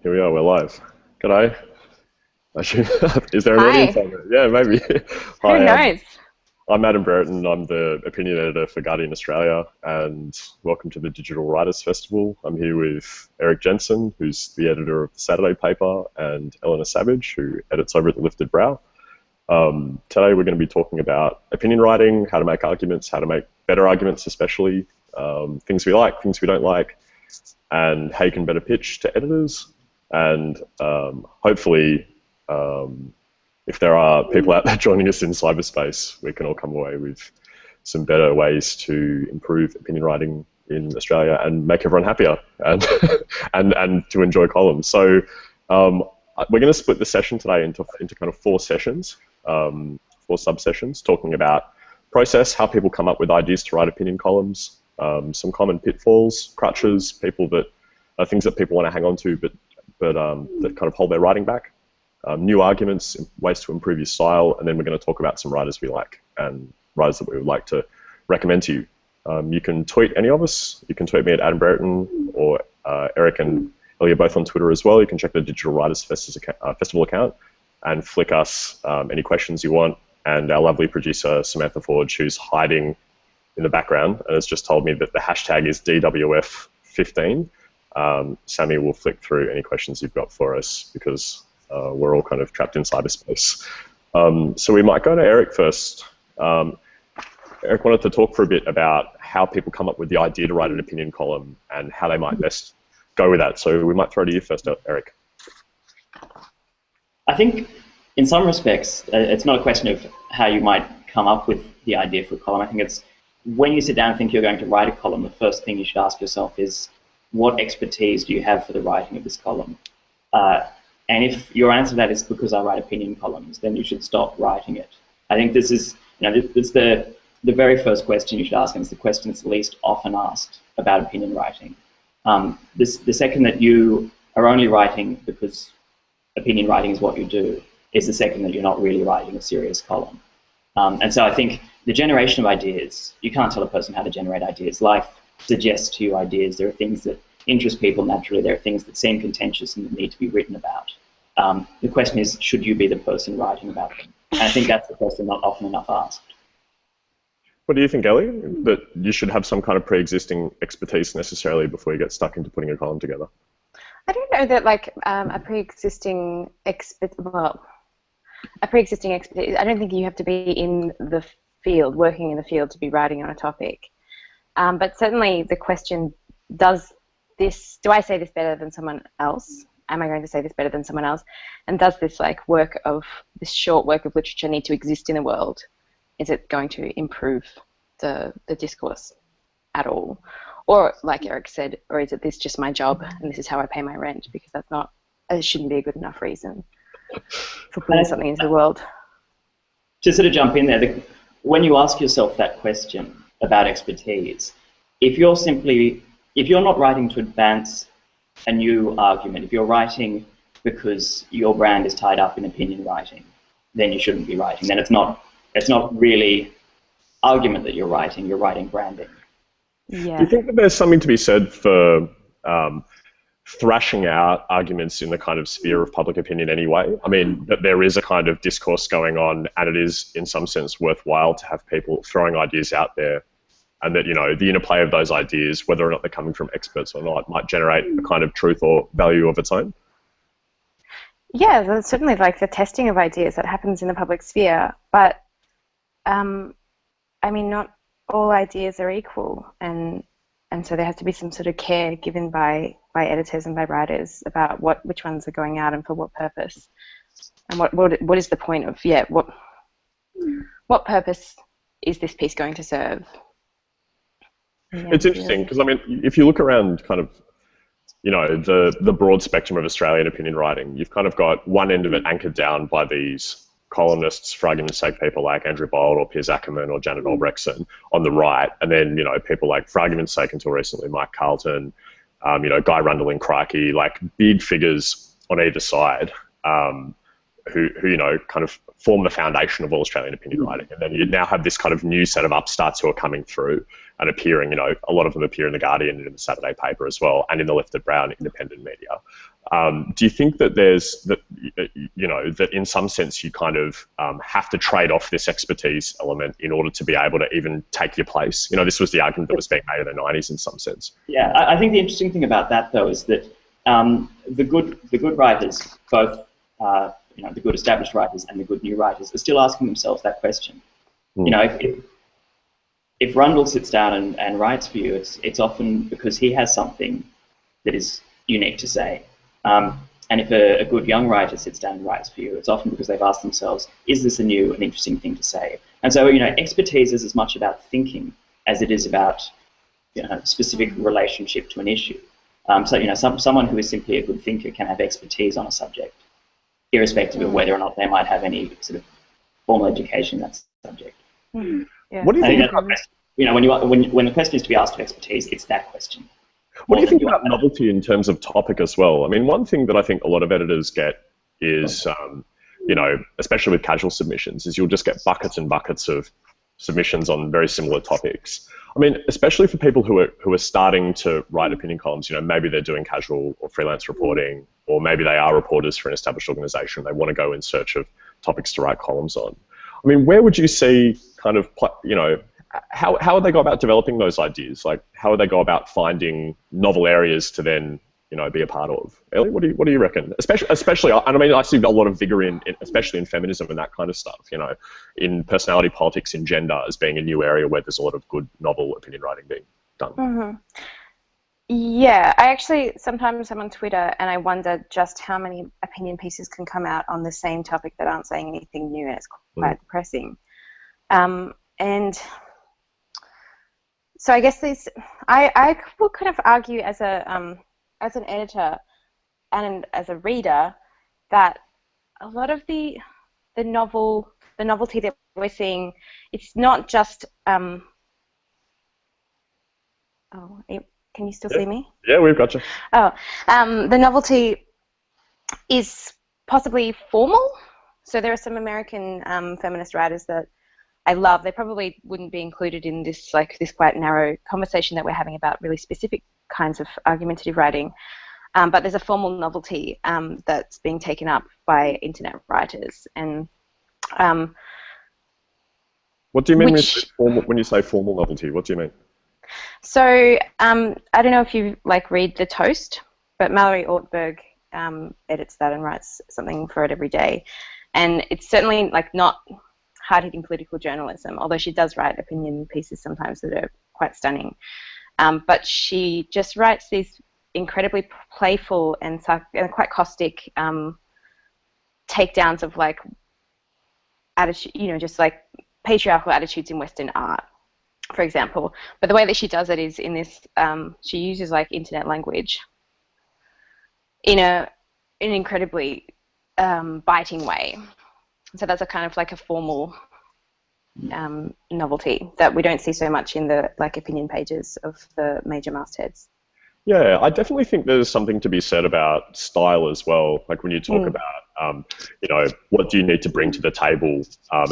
Here we are, we're live. G'day. Actually, is there an audience Hi, on there? Yeah, maybe. who Hi, knows? I'm Adam Brereton. I'm the opinion editor for Guardian Australia, and welcome to the Digital Writers Festival. I'm here with Eric Jensen, who's the editor of the Saturday paper, and Eleanor Savage, who edits over at the Lifted Brow. Today we're going to be talking about opinion writing, how to make arguments, how to make better arguments especially, things we like, things we don't like, and how you can better pitch to editors. And hopefully, if there are people out there joining us in cyberspace, we can all come away with some better ways to improve opinion writing in Australia and make everyone happier and and to enjoy columns. So we're going to split the session today into kind of four sessions, four sub-sessions, talking about process, how people come up with ideas to write opinion columns, some common pitfalls, crutches, people that things that people want to hang on to, but that kind of hold their writing back. New arguments, ways to improve your style, and then we're going to talk about some writers we like and writers that we would like to recommend to you. You can tweet any of us. You can tweet me at Adam Brereton, or Eric and Ellie are both on Twitter as well. You can check the Digital Writers Festival account and flick us any questions you want. And our lovely producer, Samantha Forge, who's hiding in the background and has just told me that the hashtag is DWF15. Sammy will flick through any questions you've got for us because we're all kind of trapped in cyberspace. So we might go to Eric first. Eric wanted to talk for a bit about how people come up with the idea to write an opinion column and how they might best go with that. So we might throw to you first, Eric. I think in some respects, it's not a question of how you might come up with the idea for a column. I think it's when you sit down and think you're going to write a column, the first thing you should ask yourself is, what expertise do you have for the writing of this column? And if your answer to that is because I write opinion columns, then you should stop writing it. I think this is, this is the very first question you should ask, and it's the question that's least often asked about opinion writing. The second that you are only writing because opinion writing is what you do is the second that you're not really writing a serious column. And so I think the generation of ideas, you can't tell a person how to generate ideas. Life suggests to you ideas. There are things that interest people naturally. There are things that seem contentious and that need to be written about. The question is, should you be the person writing about them? And I think that's the question not often enough asked. What do you think, Ellie? That you should have some kind of pre-existing expertise necessarily before you get stuck into putting a column together? I don't know that like a pre-existing expertise. I don't think you have to be in the field, working in the field, to be writing on a topic. But certainly the question, do I say this better than someone else? Am I going to say this better than someone else? And does this this short work of literature need to exist in the world? Is it going to improve the discourse at all? Or like Eric said, or is this just my job and this is how I pay my rent? Because it shouldn't be a good enough reason for putting something into the world. To sort of jump in there, when you ask yourself that question about expertise, if you're not writing to advance a new argument, if you're writing because your brand is tied up in opinion writing, then you shouldn't be writing. Then it's not really argument that you're writing branding. Yeah. Do you think that there's something to be said for thrashing out arguments in the kind of sphere of public opinion anyway? I mean, that there is a kind of discourse going on, and it is in some sense worthwhile to have people throwing ideas out there, and that, the interplay of those ideas, whether or not they're coming from experts or not, might generate a kind of truth or value of its own. Yeah, that's certainly like the testing of ideas that happens in the public sphere, but I mean, not all ideas are equal, and so there has to be some sort of care given by editors and by writers about which ones are going out and for what purpose, and what is the point of what purpose is this piece going to serve? Yeah, it's interesting because, I mean, if you look around kind of, the broad spectrum of Australian opinion writing, you've kind of got one end of it anchored down by these columnists, for argument's sake, people like Andrew Bold or Piers Ackerman or Janet Albrechtsen on the right, and then, people like, for argument's sake, until recently, Mike Carlton, Guy Rundle and Crikey, like big figures on either side, who kind of form the foundation of all Australian opinion writing. And then you now have this kind of new set of upstarts who are coming through and appearing, a lot of them appear in The Guardian and in the Saturday paper as well, and in the Lifted Brow and independent media. Do you think that that in some sense you kind of have to trade off this expertise element in order to be able to even take your place? This was the argument that was being made in the 90s in some sense. Yeah, I think the interesting thing about that though is that the good writers, both the good established writers and the good new writers, are still asking themselves that question. If Rundle sits down and writes for you, it's often because he has something that is unique to say. And if a good young writer sits down and writes for you, it's often because they've asked themselves, is this a new and interesting thing to say? And so, expertise is as much about thinking as it is about specific relationship to an issue. Someone who is simply a good thinker can have expertise on a subject, irrespective of whether or not they might have any sort of formal education in that subject. Yeah. What do you think? When the question is to be asked of expertise, it's that question. What do you think about novelty in terms of topic as well? I mean, one thing that I think a lot of editors get is, especially with casual submissions, is you'll just get buckets and buckets of submissions on very similar topics. I mean, especially for people who are starting to write opinion columns, maybe they're doing casual or freelance reporting, or maybe they are reporters for an established organization. They want to go in search of topics to write columns on. I mean, where would you see kind of, how would they go about developing those ideas? Like, how would they go about finding novel areas to then, be a part of? Ellie, what do you reckon? Especially, and I mean, I see a lot of vigor especially in feminism and that kind of stuff. In personality politics, in gender, as being a new area where there's a lot of good novel opinion writing being done. Mm-hmm. Yeah, I actually sometimes I'm on Twitter and I wonder just how many opinion pieces can come out on the same topic that aren't saying anything new, and it's quite depressing. And so I guess I will kind of argue as an editor and as a reader that a lot of the novelty that we're seeing, it's not just can you still see me? Yeah, we've got you. Oh, the novelty is possibly formal. So there are some American feminist writers that I love. They probably wouldn't be included in this quite narrow conversation that we're having about really specific kinds of argumentative writing. But there's a formal novelty that's being taken up by internet writers. And what do you mean when you say formal novelty? What do you mean? So I don't know if you read The Toast, but Mallory Ortberg edits that and writes something for it every day. And it's certainly not hard-hitting political journalism, although she does write opinion pieces sometimes that are quite stunning. But she just writes these incredibly playful and quite caustic takedowns of attitude, just patriarchal attitudes in Western art, for example. But the way that she does it is in this, she uses internet language in an incredibly biting way. So that's a kind of a formal novelty that we don't see so much in the opinion pages of the major mastheads. Yeah, I definitely think there's something to be said about style as well. When you talk about, what do you need to bring to the table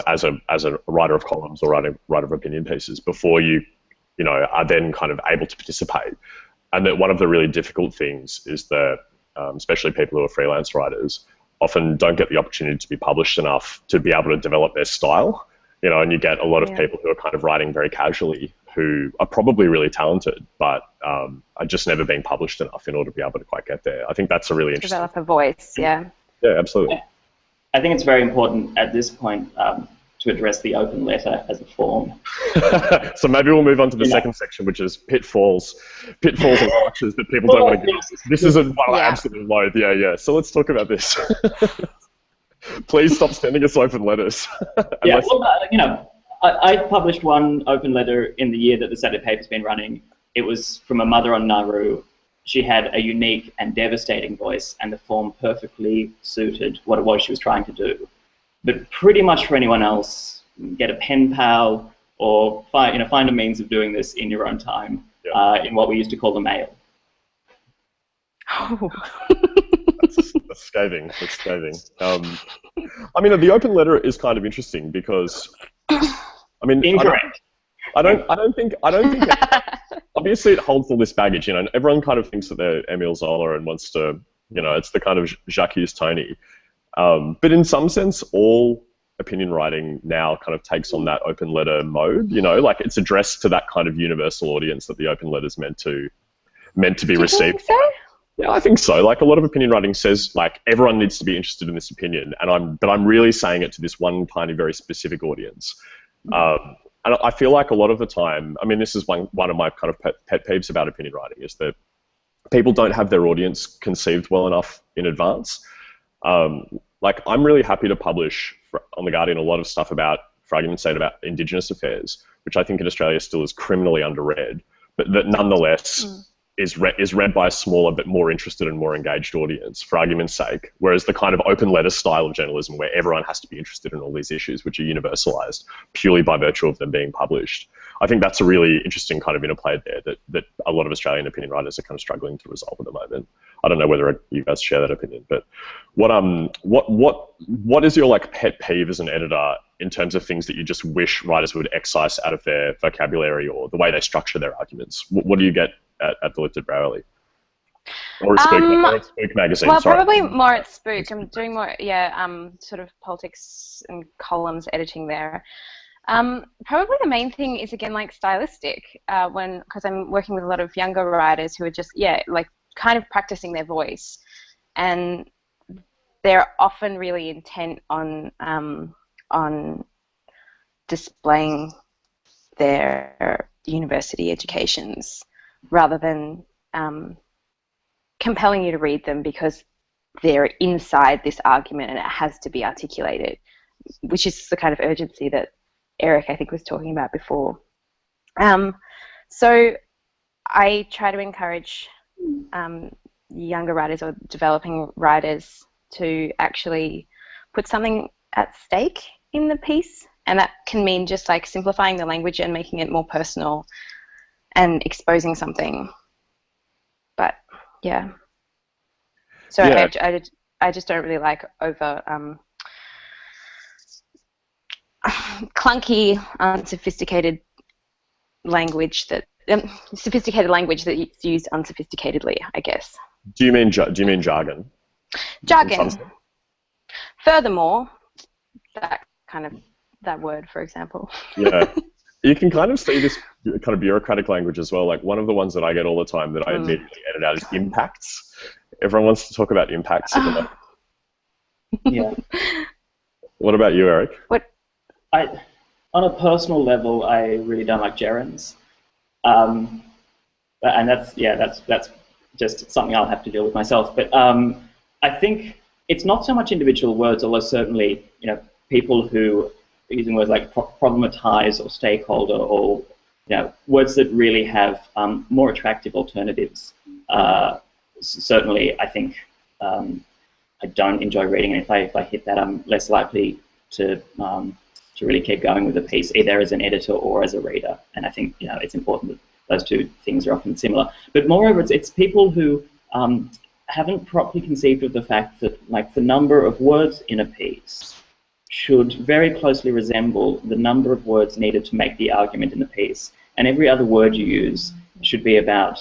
as a writer of columns or writer of opinion pieces before you, are then kind of able to participate. And that one of the really difficult things is that, especially people who are freelance writers, often don't get the opportunity to be published enough to be able to develop their style. And you get a lot of people who are kind of writing very casually, who are probably really talented, but are just never being published enough in order to be able to quite get there. I think that's a really interesting. Develop a voice, yeah. Yeah, absolutely. I think it's very important at this point to address the open letter as a form. So maybe we'll move on to the second section, which is pitfalls and arches that people don't want to get. This is one I absolutely loathe. Yeah. So let's talk about this. Please stop sending us open letters. Yeah, well, I published one open letter in the year that the Saturday paper's been running. It was from a mother on Nauru. She had a unique and devastating voice, and the form perfectly suited what it was she was trying to do. But pretty much for anyone else, get a pen pal or find a means of doing this in your own time in what we used to call the mail. Oh. That's scathing. That's scathing. I mean, the open letter is kind of interesting because, I mean, incorrect. I don't think. Obviously, it holds all this baggage. Everyone kind of thinks that they're Emile Zola and wants to, You know, it's the kind of Jacques Tony. But in some sense, all opinion writing now kind of takes on that open letter mode. You know, like it's addressed to that kind of universal audience that the open letter's meant to be received. Do you think so? Yeah, I think so. Like a lot of opinion writing says, like everyone needs to be interested in this opinion, but I'm really saying it to this one tiny, very specific audience. And I feel like a lot of the time, I mean, this is one of my kind of pet peeves about opinion writing is that people don't have their audience conceived well enough in advance. Like I'm really happy to publish on The Guardian a lot of stuff about, for argument's sake, about Indigenous affairs, which I think in Australia still is criminally underread, but that nonetheless is read by a smaller but more interested and more engaged audience, for argument's sake. Whereas the kind of open letter style of journalism where everyone has to be interested in all these issues, which are universalized purely by virtue of them being published. I think that's a really interesting kind of interplay there that a lot of Australian opinion writers are kind of struggling to resolve at the moment. I don't know whether you guys share that opinion, but what is your like pet peeve as an editor in terms of things that you just wish writers would excise out of their vocabulary or the way they structure their arguments? What do you get at the Lifted Brow? Or Spook magazine? Well, sorry. Probably more at Spook. I'm doing more, sort of politics and columns editing there. Probably the main thing is, again, like stylistic, because I'm working with a lot of younger writers who are just, like kind of practicing their voice. And they're often really intent on displaying their university educations rather than compelling you to read them because they're inside this argument and it has to be articulated, which is the kind of urgency that Eric, I think, was talking about before. So I try to encourage younger writers or developing writers to actually put something at stake in the piece, and that can mean just like simplifying the language and making it more personal and exposing something. But yeah, so yeah. I just don't really like over clunky, unsophisticated language that sophisticated language that is used unsophisticatedly, I guess. Do you mean jargon? Jargon. Furthermore, that word, for example. Yeah. You can kind of see this kind of bureaucratic language as well. Like one of the ones that I get all the time that I immediately edit out is impacts. Everyone wants to talk about impacts. Yeah. What about you, Eric? On a personal level, I really don't like gerunds. And that's just something I'll have to deal with myself. But I think it's not so much individual words, although certainly, people who are using words like problematize or stakeholder or, words that really have more attractive alternatives. Certainly, I think I don't enjoy reading, and if I hit that, I'm less likely to really keep going with a piece, either as an editor or as a reader. And I think it's important that those two things are often similar. But moreover, it's people who haven't properly conceived of the fact that like the number of words in a piece should very closely resemble the number of words needed to make the argument in the piece. And every other word you use should be about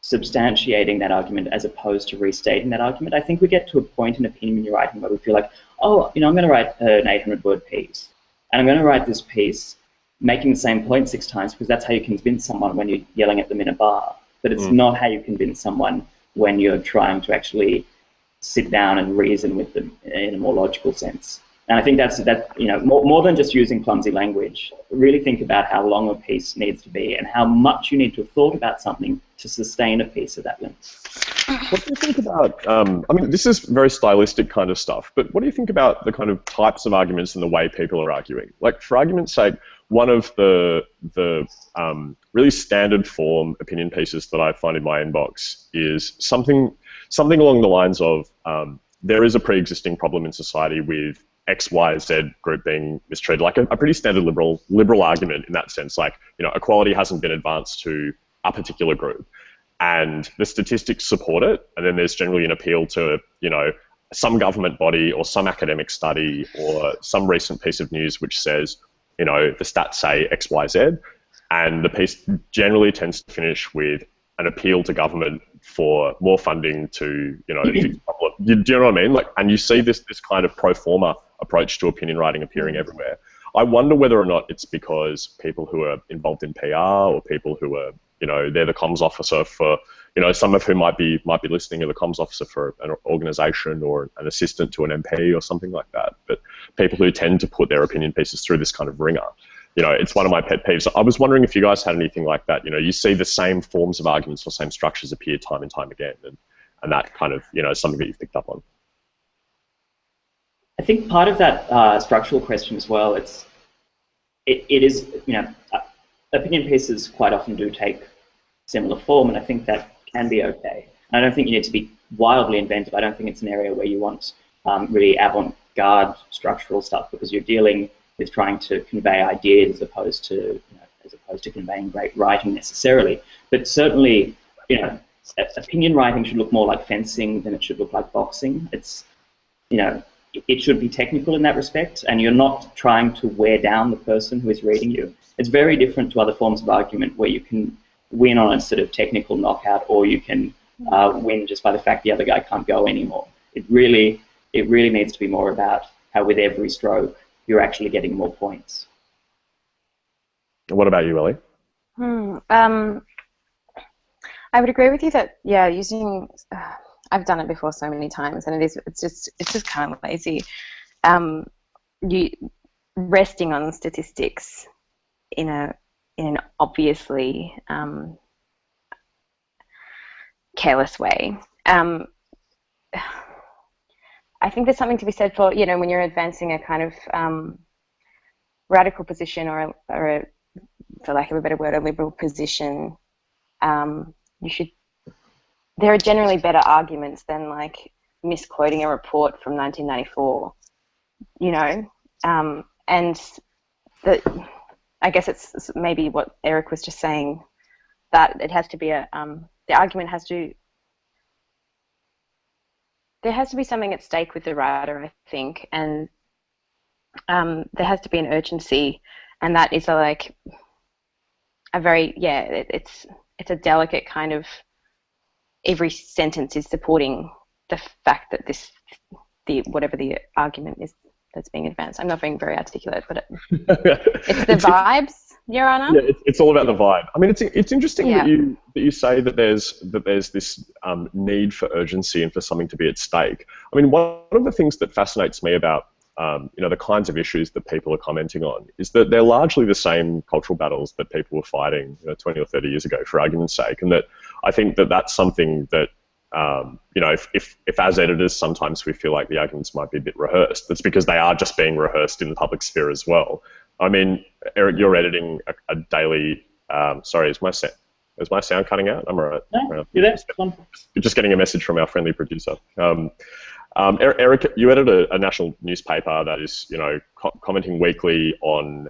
substantiating that argument as opposed to restating that argument. I think we get to a point in opinion writing where we feel like, I'm going to write an 800-word piece. And I'm going to write this piece making the same point 6 times because that's how you convince someone when you're yelling at them in a bar. But it's not how you convince someone when you're trying to actually sit down and reason with them in a more logical sense. And I think that's more than just using clumsy language. Really think about how long a piece needs to be and how much you need to have thought about something to sustain a piece of that length. What do you think about, I mean, this is very stylistic kind of stuff, but what do you think about the kind of types of arguments and the way people are arguing? Like, for argument's sake, one of the really standard form opinion pieces that I find in my inbox is something along the lines of there is a pre-existing problem in society with X, Y, Z group being mistreated, like a pretty standard liberal argument in that sense. Like, equality hasn't been advanced to a particular group, and the statistics support it. And then there's generally an appeal to, some government body or some academic study or some recent piece of news which says, the stats say X, Y, Z, and the piece generally tends to finish with an appeal to government for more funding to, fix problem. Do you know what I mean? Like, and you see this kind of pro forma approach to opinion writing appearing everywhere. I wonder whether or not it's because people who are involved in PR or people who are, they're the comms officer for, some of whom might be listening, or the comms officer for an organisation or an assistant to an MP or something like that. But people who tend to put their opinion pieces through this kind of ringer, it's one of my pet peeves. I was wondering if you guys had anything like that. You see the same forms of arguments or same structures appear time and time again, and that kind of, is something that you've picked up on. I think part of that structural question as well, it is, opinion pieces quite often do take similar form, and I think that can be okay. I don't think you need to be wildly inventive. I don't think it's an area where you want really avant-garde structural stuff, because you're dealing with trying to convey ideas as opposed to conveying great writing necessarily. But certainly, opinion writing should look more like fencing than it should look like boxing. It's, it should be technical in that respect, and you're not trying to wear down the person who is reading you. It's very different to other forms of argument where you can win on a sort of technical knockout, or you can win just by the fact the other guy can't go anymore. It really needs to be more about how with every stroke you're actually getting more points. What about you, Ellie? I would agree with you that, yeah, using I've done it before so many times, and it's just kind of lazy. You resting on statistics in an obviously careless way. I think there's something to be said for, when you're advancing a kind of radical position or a, for lack of a better word, a liberal position. There are generally better arguments than like misquoting a report from 1994, and I guess it's maybe what Eric was just saying, that it has to be the argument there has to be something at stake with the writer, I think, and there has to be an urgency, and that is it's a delicate kind of, every sentence is supporting the fact that whatever the argument is that's being advanced. I'm not being very articulate, but it's the vibes, Your Honour. Yeah, it's all about the vibe. I mean, it's interesting that you say that there's this need for urgency and for something to be at stake. I mean, one of the things that fascinates me about the kinds of issues that people are commenting on is that they're largely the same cultural battles that people were fighting 20 or 30 years ago, for argument's sake, and that I think that that's something that if as editors sometimes we feel like the arguments might be a bit rehearsed, that's because they are just being rehearsed in the public sphere as well. I mean, Eric, you're editing a daily. Sorry, is my sound cutting out? I'm all right. No, you're there. Just getting a message from our friendly producer. Eric, you edit a national newspaper that is, commenting weekly on,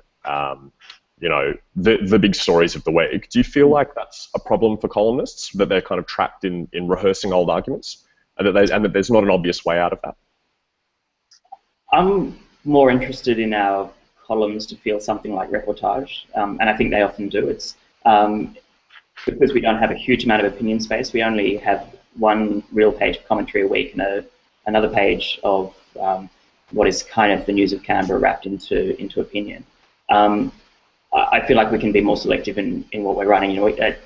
the big stories of the week. Do you feel like that's a problem for columnists, that they're kind of trapped in rehearsing old arguments, and that there's not an obvious way out of that? I'm more interested in our columns to feel something like reportage, and I think they often do. It's because we don't have a huge amount of opinion space. We only have one real page of commentary a week and another page of what is kind of the news of Canberra wrapped into opinion. I feel like we can be more selective in what we're running. At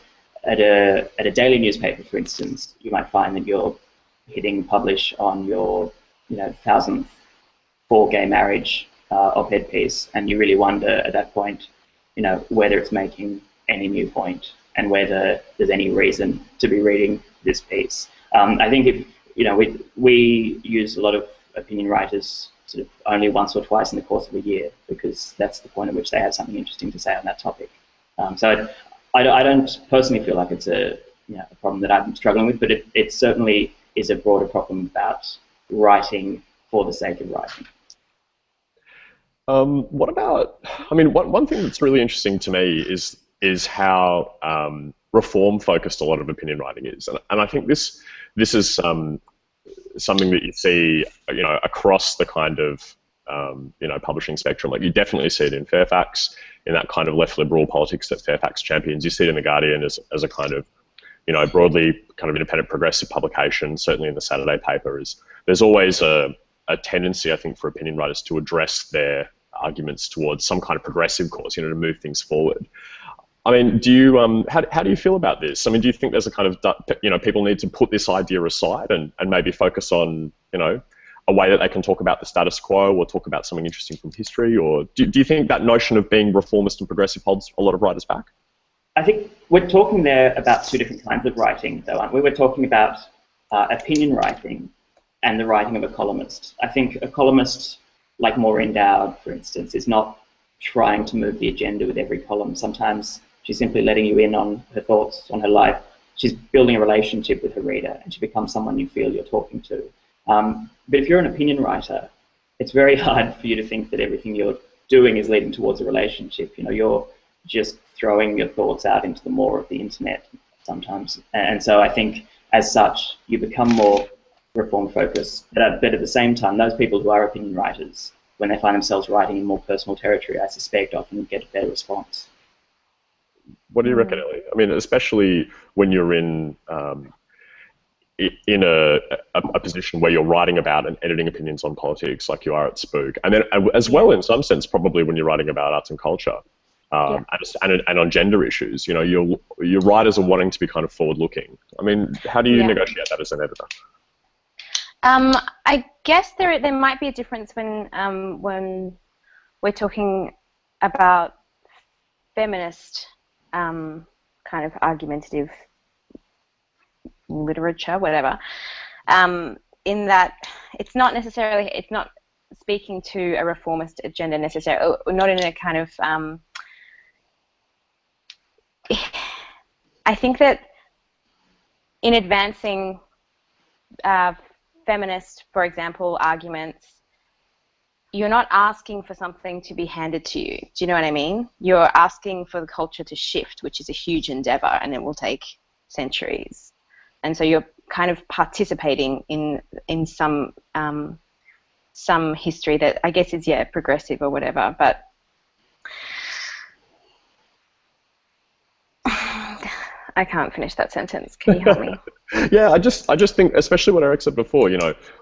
a daily newspaper, for instance, you might find that you're hitting publish on your 1000th for-gay marriage op-ed piece, and you really wonder at that point, whether it's making any new point and whether there's any reason to be reading this piece. I think if we use a lot of opinion writers sort of only once or twice in the course of a year, because that's the point at which they have something interesting to say on that topic. So I don't personally feel like it's a problem that I'm struggling with, but it certainly is a broader problem about writing for the sake of writing. What about? I mean, one thing that's really interesting to me is how reform-focused a lot of opinion writing is, and I think this is something that you see, across the kind of publishing spectrum. Like, you definitely see it in Fairfax, in that kind of left liberal politics that Fairfax champions. You see it in The Guardian as a kind of broadly kind of independent progressive publication, certainly in the Saturday paper, is there's always a tendency, I think, for opinion writers to address their arguments towards some kind of progressive cause, to move things forward. I mean, do you how do you feel about this? I mean, do you think there's a kind of people need to put this idea aside and maybe focus on a way that they can talk about the status quo or talk about something interesting from history, or do you think that notion of being reformist and progressive holds a lot of writers back? I think we're talking there about two different kinds of writing, though, aren't we? We're talking about opinion writing and the writing of a columnist. I think a columnist, like Maureen Dowd, for instance, is not trying to move the agenda with every column. Sometimes she's simply letting you in on her thoughts, on her life. She's building a relationship with her reader, and she becomes someone you feel you're talking to. But if you're an opinion writer, it's very hard for you to think that everything you're doing is leading towards a relationship. You're just throwing your thoughts out into the maw of the internet sometimes. And so I think, as such, you become more reform-focused. But at the same time, those people who are opinion writers, when they find themselves writing in more personal territory, I suspect often get a better response. What do you reckon, Ellie? I mean, especially when you're in a position where you're writing about and editing opinions on politics, like you are at Spook, and then as well, in some sense, probably when you're writing about arts and culture, and on gender issues, your writers are wanting to be kind of forward-looking. I mean, how do you negotiate that as an editor? I guess there might be a difference when we're talking about feminist kind of argumentative literature, whatever, in that it's not speaking to a reformist agenda necessarily, or not in a kind of I think that in advancing feminist, for example, arguments, you're not asking for something to be handed to you. Do you know what I mean? You're asking for the culture to shift, which is a huge endeavor, and it will take centuries. And so you're kind of participating in some history that I guess is progressive or whatever. But I can't finish that sentence. Can you help me? Yeah, I just think, especially what Eric said before,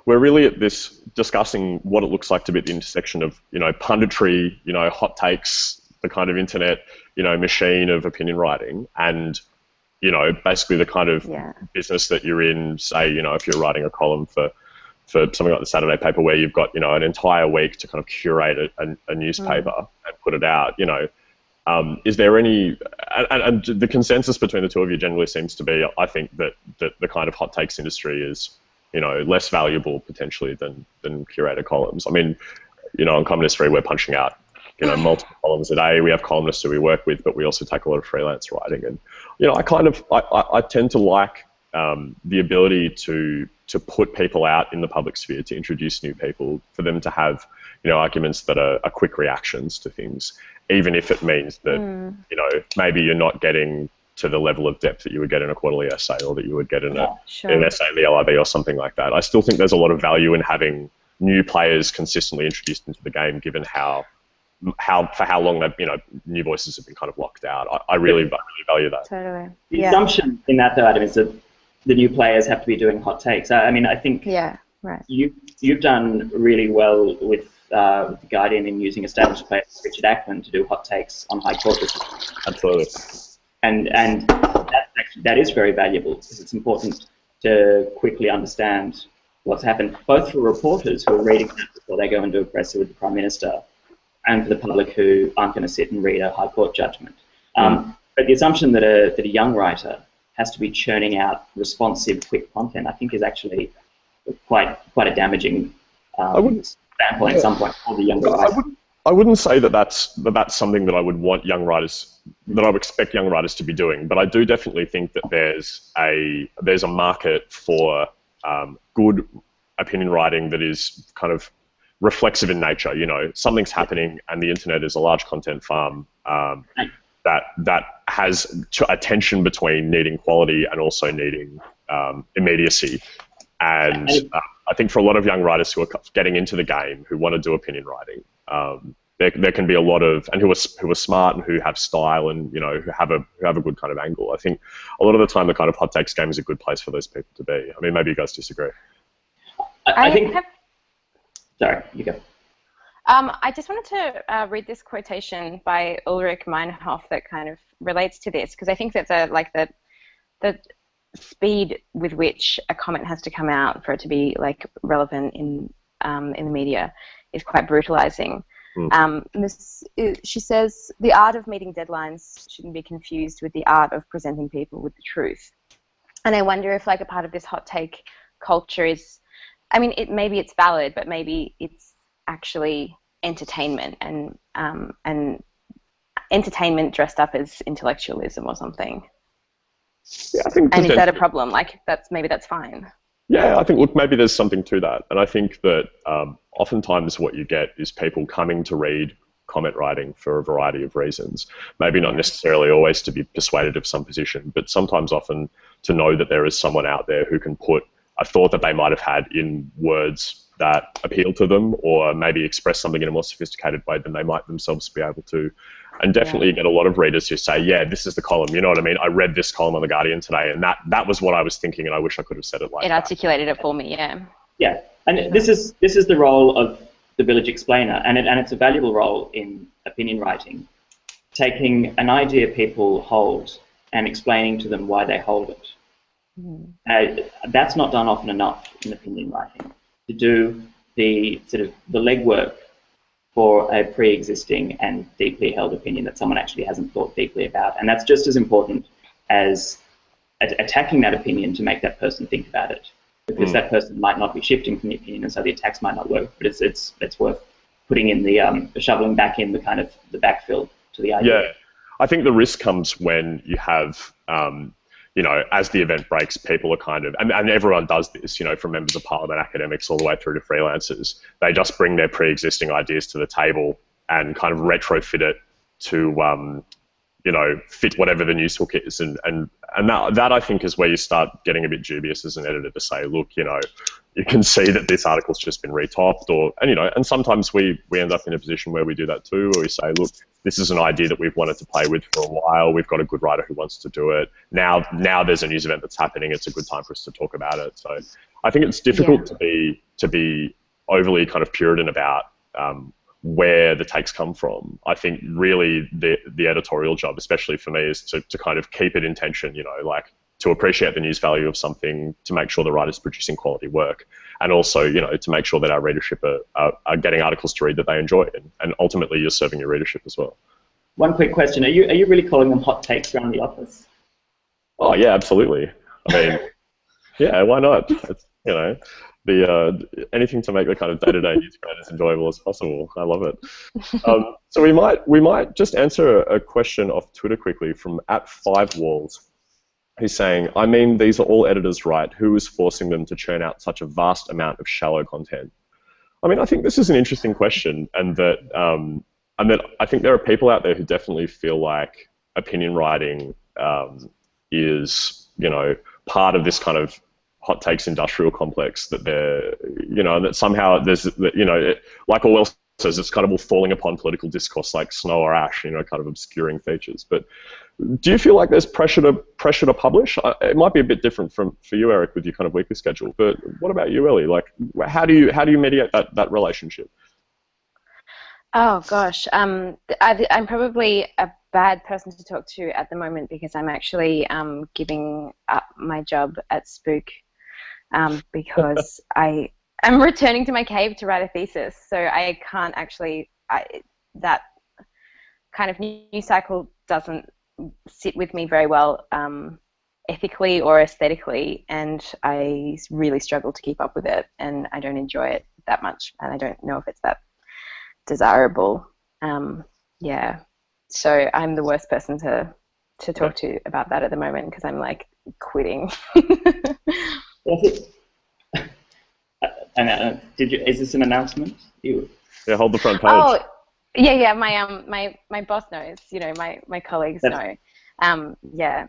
we're really at this discussing what it looks like to be at the intersection of, punditry, hot takes, the kind of internet, machine of opinion writing, and, basically the kind of business that you're in, say, if you're writing a column for something like the Saturday paper where you've got, an entire week to kind of curate a newspaper and put it out, is there any, and the consensus between the two of you generally seems to be, I think, that the kind of hot takes industry is, less valuable potentially than curated columns. I mean, on Common History, we're punching out, multiple columns a day. We have columnists who we work with, but we also take a lot of freelance writing. And, I tend to like the ability to put people out in the public sphere, to introduce new people, for them to have, arguments that are quick reactions to things, even if it means that, maybe you're not getting to the level of depth that you would get in a quarterly essay, or that you would get in an essay in the LIB or something like that. I still think there's a lot of value in having new players consistently introduced into the game, given for how long that new voices have been kind of locked out. I really value that. Totally. The assumption in that, though, Adam, is that the new players have to be doing hot takes. I mean, I think you've done really well with The Guardian in using established players, Richard Ackland, to do hot takes on High Court decisions. Absolutely. And that is very valuable, because it's important to quickly understand what's happened, both for reporters who are reading that before they go and do a presser with the Prime Minister, and for the public who aren't going to sit and read a High Court judgment. But the assumption that a young writer has to be churning out responsive, quick content, I think, is actually quite a damaging standpoint at some point for the younger writer. I wouldn't say that's something that I would want young writers, that I would expect young writers to be doing, but I do definitely think that there's a market for good opinion writing that is kind of reflexive in nature. Something's happening, and the internet is a large content farm that has a tension between needing quality and also needing immediacy. And I think for a lot of young writers who are getting into the game, who want to do opinion writing, there can be a lot of, and who are smart and who have style and, you know, who have a good kind of angle. I think a lot of the time the kind of hot takes game is a good place for those people to be. I mean, maybe you guys disagree. I think. Sorry, you go. I just wanted to read this quotation by Ulrich Meinhof that kind of relates to this, because I think that the speed with which a comment has to come out for it to be like relevant in the media is quite brutalizing. She says, the art of meeting deadlines shouldn't be confused with the art of presenting people with the truth. And I wonder if like a part of this hot take culture is, I mean, maybe it's valid, but maybe it's actually entertainment and entertainment dressed up as intellectualism or something. Yeah, I think. And is that a problem? Like, maybe that's fine. Yeah, I think, look, maybe there's something to that. And I think that oftentimes what you get is people coming to read comment writing for a variety of reasons. Maybe not necessarily always to be persuaded of some position, but sometimes often to know that there is someone out there who can put a thought that they might have had in words that appeal to them, or maybe express something in a more sophisticated way than they might themselves be able to. And definitely you get a lot of readers who say, yeah, this is the column, you know what I mean? I read this column on The Guardian today, and that was what I was thinking, and I wish I could have said it like that. It articulated it for me, yeah. Yeah, and this is the role of the village explainer, and it's a valuable role in opinion writing, taking an idea people hold and explaining to them why they hold it. That's not done often enough in opinion writing, to do the sort of the legwork for a pre-existing and deeply held opinion that someone actually hasn't thought deeply about. And that's just as important as attacking that opinion to make that person think about it, because that person might not be shifting from the opinion, and so the attacks might not work, but it's worth putting in the shoveling back in the kind of the backfill to the idea. Yeah, I think the risk comes when you have you know, as the event breaks, people are kind of, and everyone does this, you know, from members of parliament, academics, all the way through to freelancers. They just bring their pre-existing ideas to the table and kind of retrofit it to, you know, fit whatever the news hook is. And that I think is where you start getting a bit dubious as an editor to say, look, you know, you can see that this article's just been retopped, and you know, and sometimes we end up in a position where we do that too, where we say, look, this is an idea that we've wanted to play with for a while. We've got a good writer who wants to do it. Now there's a news event that's happening. It's a good time for us to talk about it. So I think it's difficult to be overly kind of Puritan about where the takes come from. I think really the editorial job, especially for me, is to kind of keep it in tension, you know, like to appreciate the news value of something, to make sure the writer's producing quality work, and also, you know, to make sure that our readership are getting articles to read that they enjoy, and ultimately you're serving your readership as well. One quick question: Are you really calling them hot takes around the office? Oh yeah, absolutely. I mean, yeah, why not? It's, you know, anything to make the kind of day-to-day news grind as enjoyable as possible. I love it. So we might just answer a question off Twitter quickly from @5walls. He's saying, I mean, these are all editors, right? Who is forcing them to churn out such a vast amount of shallow content? I mean, I think this is an interesting question, and that I think there are people out there who definitely feel like opinion writing is, you know, part of this kind of hot takes industrial complex, that they're, you know, that somehow there's, you know, like Orwell says, it's kind of all falling upon political discourse like snow or ash, you know, kind of obscuring features. But do you feel like there's pressure to publish? It might be a bit different for you, Eric, with your kind of weekly schedule. But what about you, Ellie? Like, how do you mediate that relationship? Oh gosh, I'm probably a bad person to talk to at the moment, because I'm actually giving up my job at Spook because I'm returning to my cave to write a thesis, so I can't actually. That kind of news cycle doesn't sit with me very well ethically or aesthetically, and I really struggle to keep up with it, and I don't enjoy it that much, and I don't know if it's that desirable. Yeah, so I'm the worst person to talk to about that at the moment, because I'm like quitting. And is this an announcement? Yeah, hold the front page. Oh, yeah. My boss knows. You know, my colleagues know. Yeah.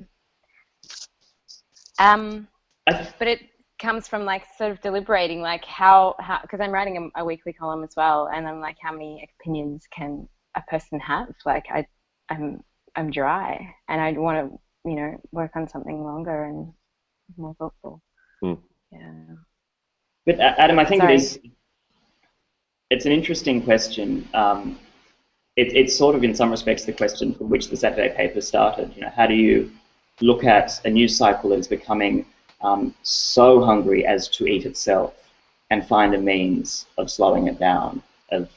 But comes from like sort of deliberating, like how because I'm writing a weekly column as well, and I'm like, how many opinions can a person have? Like I'm dry, and I want to, you know, work on something longer and more thoughtful. Yeah. But Adam, I think Sorry. it's an interesting question. It's sort of in some respects the question from which the Saturday paper started. You know, how do you look at a news cycle that is becoming so hungry as to eat itself and find a means of slowing it down, of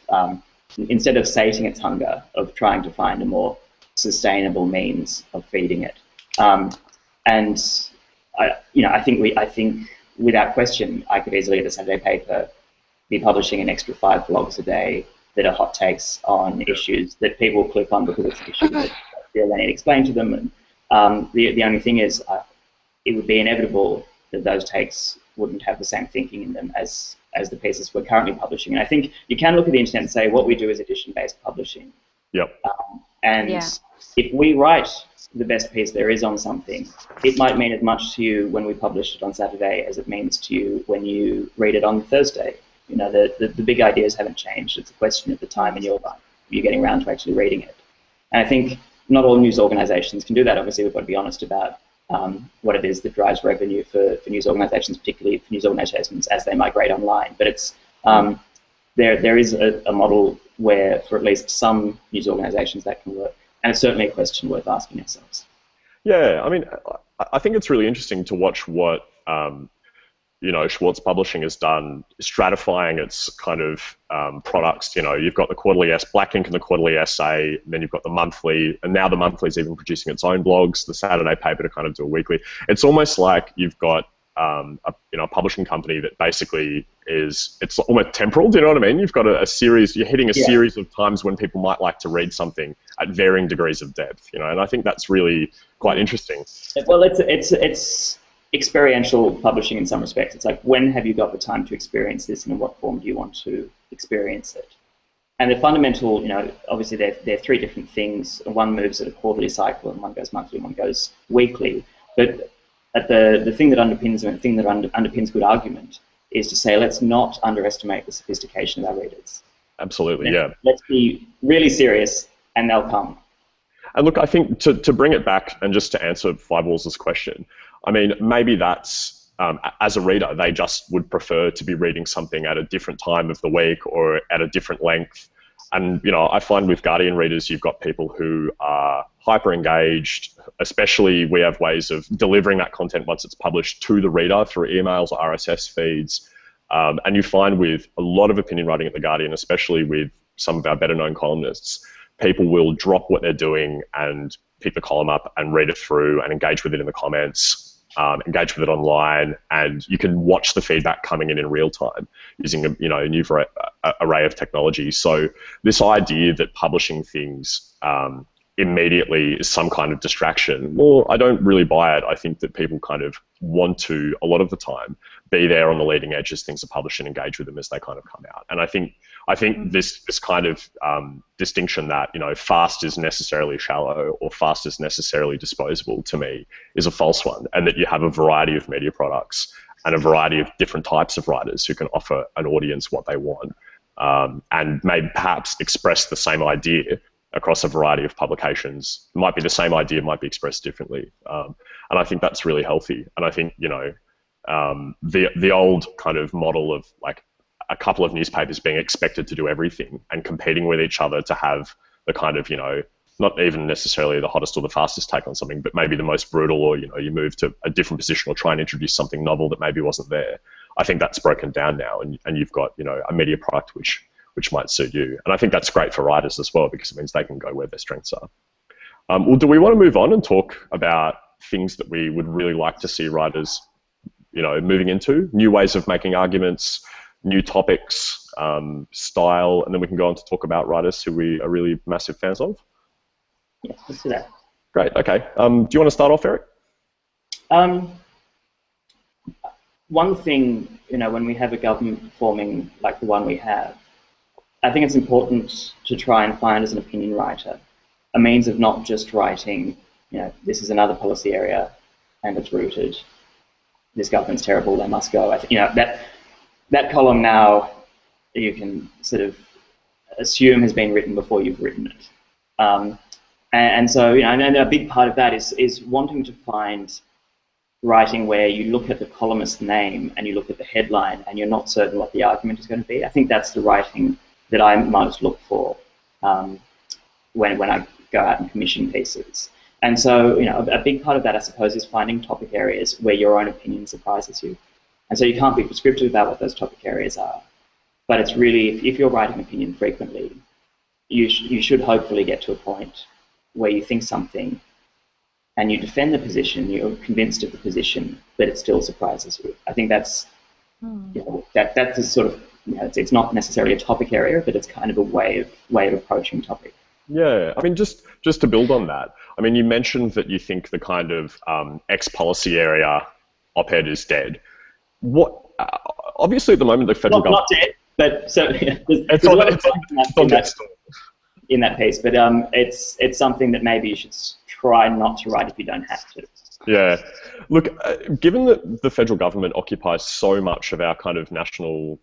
instead of sating its hunger, of trying to find a more sustainable means of feeding it. And I think without question, I could easily at the Saturday paper be publishing an extra 5 blogs a day that are hot takes on issues that people will click on because it's an issue that they need to explain to them. And the only thing is, it would be inevitable that those takes wouldn't have the same thinking in them as the pieces we're currently publishing. And I think you can look at the internet and say what we do is edition-based publishing. Yep. If we write the best piece there is on something, it might mean as much to you when we publish it on Saturday as it means to you when you read it on Thursday. You know, the big ideas haven't changed. It's a question of the time in your life you're getting around to actually reading it. And I think not all news organizations can do that. Obviously, we've got to be honest about what it is that drives revenue for news organizations, particularly for news organizations as they migrate online. But it's there is a model where, for at least some news organizations, that can work. And it's certainly a question worth asking ourselves. Yeah, I mean, I think it's really interesting to watch what Schwartz Publishing has done, stratifying its kind of products. You know, you've got the quarterly Black Ink and the quarterly essay, and then you've got the monthly, and now the monthly is even producing its own blogs. The Saturday paper to kind of do a weekly. It's almost like you've got a publishing company that basically it's almost temporal. Do you know what I mean? You've got a series. You're hitting a series of times when people might like to read something at varying degrees of depth. You know, and I think that's really quite interesting. Well, it's experiential publishing in some respects. It's like, when have you got the time to experience this, and in what form do you want to experience it? And the fundamental, obviously they're 3 different things. One moves at a quarterly cycle, and one goes monthly, and one goes weekly. But the thing that underpins them, and the thing that underpins good argument, is to say, let's not underestimate the sophistication of our readers. Absolutely, Let's be really serious, and they'll come. And look, I think to bring it back and just to answer Five-Walls' question, I mean, maybe that's, as a reader, they just would prefer to be reading something at a different time of the week or at a different length. And, I find with Guardian readers, you've got people who are hyper engaged, especially we have ways of delivering that content once it's published to the reader through emails or RSS feeds. And you find with a lot of opinion writing at the Guardian, especially with some of our better known columnists, people will drop what they're doing and pick the column up and read it through and engage with it in the comments, engage with it online, and you can watch the feedback coming in real time using a new array of technology. So this idea that publishing things immediately is some kind of distraction, well, I don't really buy it. I think that people kind of want to, a lot of the time, be there on the leading edge as things are published and engage with them as they kind of come out. And I think this kind of distinction that fast is necessarily shallow or fast is necessarily disposable, to me, is a false one, and that you have a variety of media products and a variety of different types of writers who can offer an audience what they want, and maybe perhaps express the same idea across a variety of publications. It might be the same idea, might be expressed differently, and I think that's really healthy. And I think the old kind of model of like a couple of newspapers being expected to do everything and competing with each other to have the kind of not even necessarily the hottest or the fastest take on something, but maybe the most brutal, or you move to a different position or try and introduce something novel that maybe wasn't there. I think that's broken down now, and you've got a media product which might suit you. And I think that's great for writers as well, because it means they can go where their strengths are. Well, do we want to move on and talk about things that we would really like to see writers, moving into? New ways of making arguments, new topics, style, and then we can go on to talk about writers who we are really massive fans of? Yeah, let's do that. Great, okay. Do you want to start off, Eric? One thing, when we have a government forming like the one we have, I think it's important to try and find, as an opinion writer, a means of not just writing, this is another policy area and it's rooted, this government's terrible, they must go. I think, that column now you can sort of assume has been written before you've written it. And so, and a big part of that is wanting to find writing where you look at the columnist's name and you look at the headline and you're not certain what the argument is going to be. I think that's the writing that I most look for when I go out and commission pieces. And so, a big part of that, I suppose, is finding topic areas where your own opinion surprises you. And so you can't be prescriptive about what those topic areas are. But it's really, if you're writing opinion frequently, you should hopefully get to a point where you think something and you defend the position, you're convinced of the position, but it still surprises you. I think that's, that's a sort of, it's not necessarily a topic area, but it's kind of a way of approaching topic. Yeah, I mean, just to build on that, I mean, you mentioned that you think the kind of ex-policy area op-ed is dead. What? Obviously, at the moment, the federal government... Not dead, but so... it's on that store. In that piece, but it's something that maybe you should try not to write if you don't have to. Yeah. Look, given that the federal government occupies so much of our kind of national,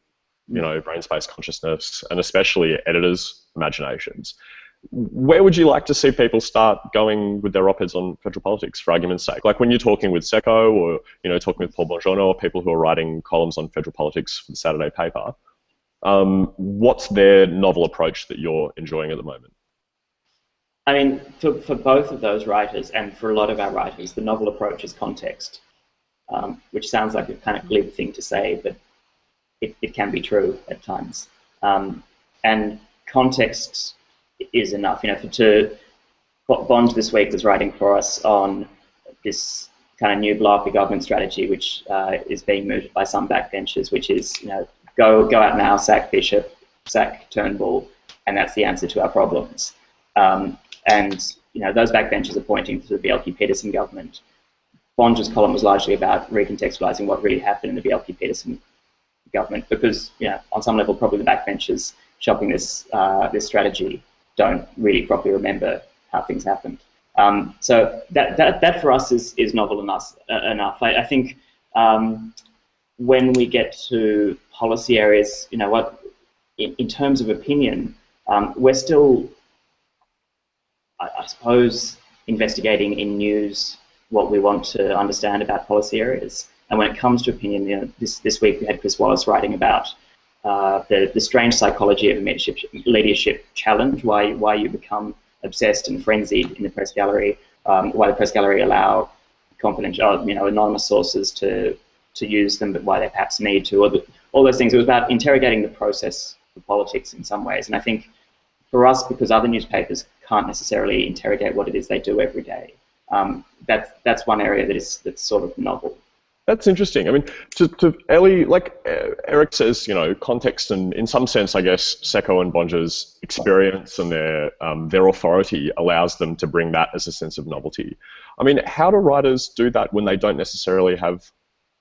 brain space consciousness, and especially editors' imaginations, where would you like to see people start going with their op-eds on federal politics, for argument's sake? Like when you're talking with Seco or, talking with Paul Bongiorno or people who are writing columns on federal politics for the Saturday paper, what's their novel approach that you're enjoying at the moment? I mean, for both of those writers and for a lot of our writers, the novel approach is context, which sounds like a kind of glib thing to say, but it can be true at times. And context is enough. Bond this week was writing for us on this kind of new blow up the government strategy, which is being mooted by some backbenchers, which is, go out now, sack Bishop, sack Turnbull, and that's the answer to our problems. And those backbenchers are pointing to the Bjelke-Petersen government. Bonge's column was largely about recontextualising what really happened in the Bjelke-Petersen government, because on some level probably the backbenchers shopping this strategy don't really properly remember how things happened. So that for us is novel enough. I think when we get to policy areas, in terms of opinion, we're still, I suppose, investigating in news what we want to understand about policy areas. And when it comes to opinion, this week we had Chris Wallace writing about the strange psychology of a leadership challenge, why you become obsessed and frenzied in the press gallery, why the press gallery allow confidential, anonymous sources to use them, but why they perhaps need to, all those things. It was about interrogating the process of politics in some ways. And I think for us, because other newspapers can't necessarily interrogate what it is they do every day, that's one area that's sort of novel. That's interesting. I mean, to Ellie, like Eric says, context, and in some sense, I guess Seco and Bonge's experience and their authority allows them to bring that as a sense of novelty. I mean, how do writers do that when they don't necessarily have,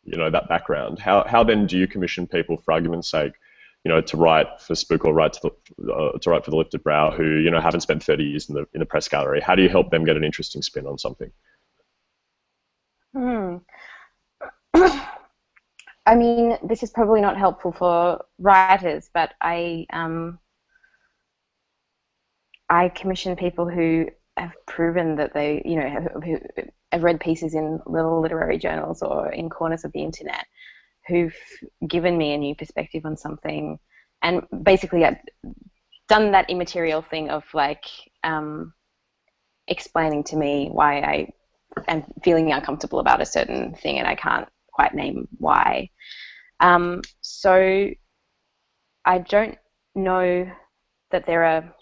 that background? How then do you commission people, for argument's sake, to write for Spook or to write for the Lifted Brow, who haven't spent 30 years in the press gallery? How do you help them get an interesting spin on something? I mean, this is probably not helpful for writers, but I commission people who have proven that they, who have read pieces in little literary journals or in corners of the internet, who've given me a new perspective on something, and basically I've done that immaterial thing of explaining to me why I am feeling uncomfortable about a certain thing and I can't quite name why. So I don't know that there are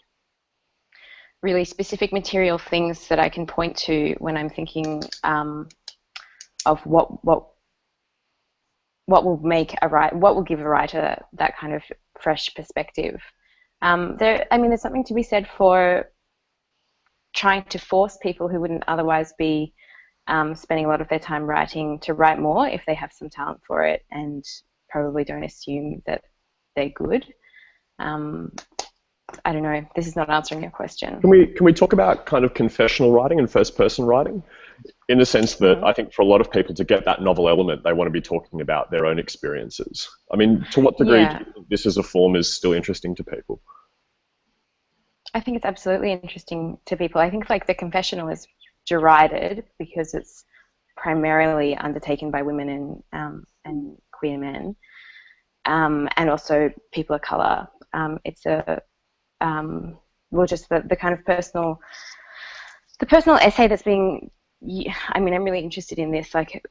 really specific material things that I can point to when I'm thinking of what will make what will give a writer that kind of fresh perspective. There's something to be said for trying to force people who wouldn't otherwise be spending a lot of their time writing to write more if they have some talent for it and probably don't assume that they're good. I don't know. This is not answering your question. Can we talk about kind of confessional writing and first person writing? In the sense that I think for a lot of people to get that novel element, they want to be talking about their own experiences. I mean, to what degree do you think this as a form is still interesting to people? I think it's absolutely interesting to people. I think like the confessional is derided because it's primarily undertaken by women and queer men, and also people of colour. It's a just the kind of personal essay that's being. I mean, I'm really interested in this. Like,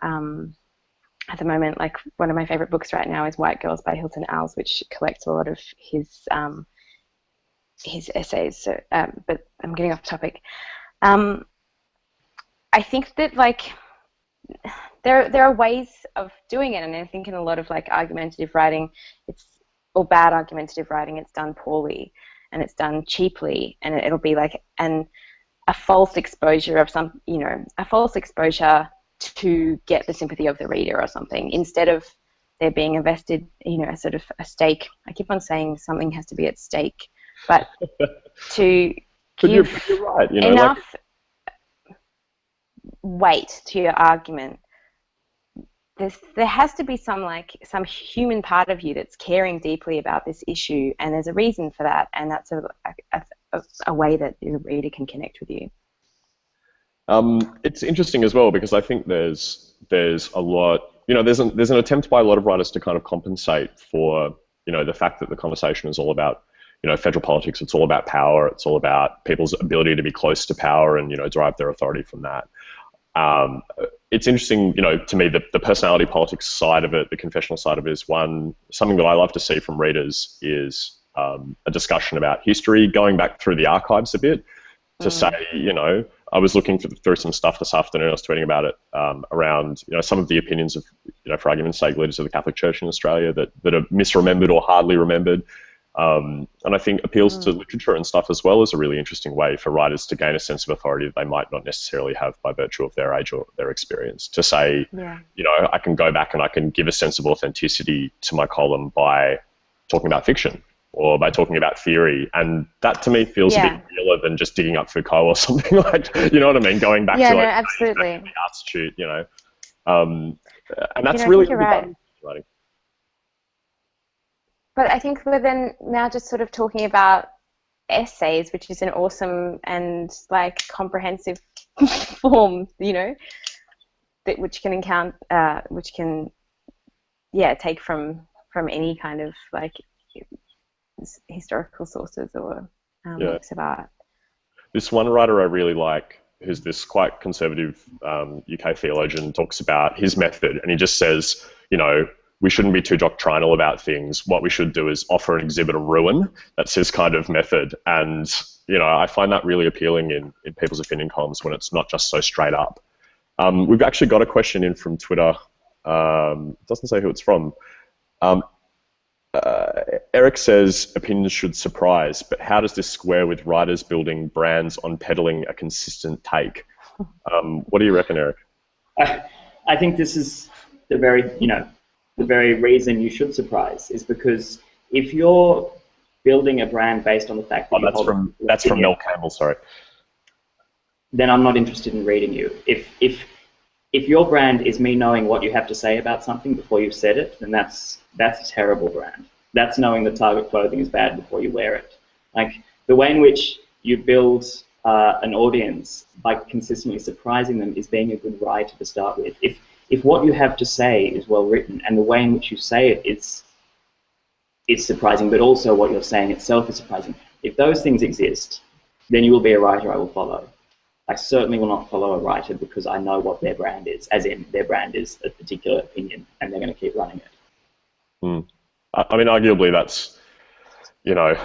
at the moment, like one of my favourite books right now is White Girls by Hilton Als, which collects a lot of his essays. So, but I'm getting off topic. I think that like there are ways of doing it, and I think in a lot of like argumentative writing, or bad argumentative writing, it's done poorly and it's done cheaply, and it'll be like a false exposure of a false exposure to get the sympathy of the reader or something, instead of there being invested, a sort of a stake. I keep on saying something has to be at stake, but to give you're right, enough weight to your argument. There has to be some human part of you that's caring deeply about this issue, and there's a reason for that, and that's a way that the reader can connect with you. It's interesting as well because I think there's a lot, there's an attempt by a lot of writers to kind of compensate for, the fact that the conversation is all about, federal politics. It's all about power. It's all about people's ability to be close to power and, derive their authority from that. It's interesting, to me, the personality politics side of it, the confessional side of it is something that I love to see from readers is a discussion about history, going back through the archives a bit to say, I was looking through some stuff this afternoon. I was tweeting about it around, some of the opinions of, for argument's sake, leaders of the Catholic Church in Australia that are misremembered or hardly remembered. And I think appeals to literature and stuff as well is a really interesting way for writers to gain a sense of authority that they might not necessarily have by virtue of their age or their experience. To say, I can go back and I can give a sense of authenticity to my column by talking about fiction or by talking about theory. And that to me feels a bit realer than just digging up Foucault or something like, you know what I mean? Going back to absolutely. The Institute, and that's really right. Writing. But I think we're then now just sort of talking about essays, which is an awesome and like comprehensive form, which can take from any kind of like historical sources or works of art. This one writer I really like, who's this quite conservative UK theologian, talks about his method, and he just says, we shouldn't be too doctrinal about things. What we should do is offer and exhibit a ruin. That's his kind of method. And, I find that really appealing in people's opinion columns when it's not just so straight up. We've actually got a question in from Twitter. It doesn't say who it's from. Eric says opinions should surprise, but how does this square with writers building brands on peddling a consistent take? What do you reckon, Eric? I think this is the very reason you should surprise is because if you're building a brand based on the fact that that's from Mel Campbell, sorry. Then I'm not interested in reading you. If your brand is me knowing what you have to say about something before you've said it, then that's a terrible brand. That's knowing that Target clothing is bad before you wear it. Like the way in which you build an audience by consistently surprising them is being a good writer to start with. If what you have to say is well written and the way in which you say it is surprising, but also what you're saying itself is surprising, if those things exist, then you will be a writer I will follow. I certainly will not follow a writer because I know what their brand is, as in their brand is a particular opinion and they're going to keep running it. I mean, arguably that's, I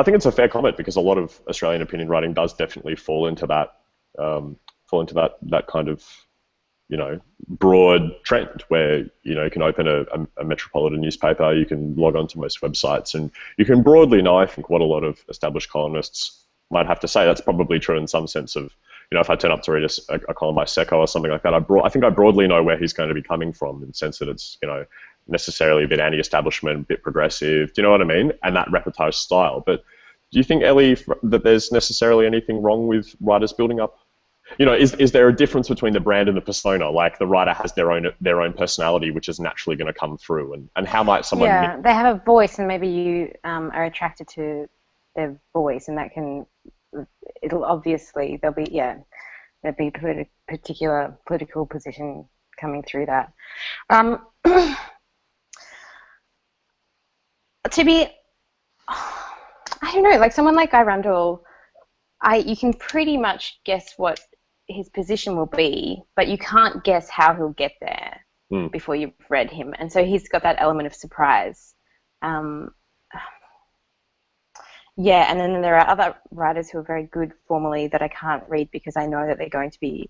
think it's a fair comment because a lot of Australian opinion writing does definitely fall into that kind of, broad trend where, you can open a metropolitan newspaper, you can log on to most websites, and you can broadly know, I think, what a lot of established columnists might have to say. That's probably true in some sense of, if I turn up to read a column by Secco or something like that, I think I broadly know where he's going to be coming from in the sense that it's, necessarily a bit anti-establishment, a bit progressive. Do you know what I mean? And that repertoire style. But do you think, Ellie, that there's necessarily anything wrong with writers building up? You know, is there a difference between the brand and the persona? Like the writer has their own personality, which is naturally going to come through, and how might someone? Yeah, they have a voice, and maybe you are attracted to their voice, and that can, it'll obviously there'll be particular political position coming through that. To be, I don't know, like someone like Guy Rundle, you can pretty much guess what his position will be, but you can't guess how he'll get there before you've read him. And so he's got that element of surprise. Yeah, and then there are other writers who are very good formally that I can't read because I know that they're going to be